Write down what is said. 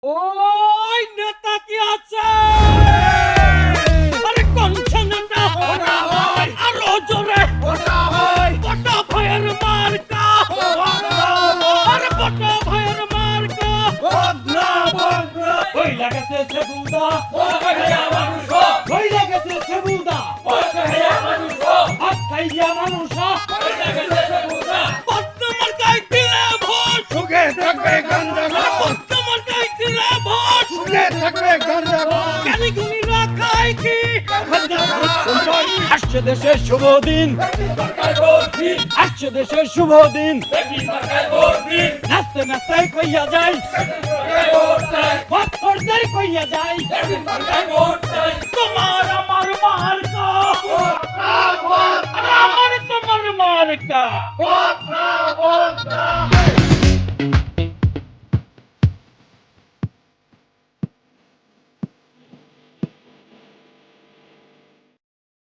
ওই নেতা কি আছে? আরে কনছে নেতা আরো জোরে বটা ভাইয়ের মার্কা, আরে বটা ভাইয়ের মার্কা। ওই লাগাতে সেবুদা ওই লাগাতে সেবুদা আখাইয়া মানুষ বর্তমান গাই দিলে ভোট সুখে থাকবে গাঞ্জা বর্তমান গাই দিলে ভোট সুখে থাকবে গাঞ্জা গানি গুনি রাখাই কি আসছে দেশের শুভ দিন, আসছে দেশের শুভ দিন, নাচতে নাচতে কইয়া যাই ভক্তদের কইয়া যাই তোমার আমার মার্কা, আমার তোমার মার্কা।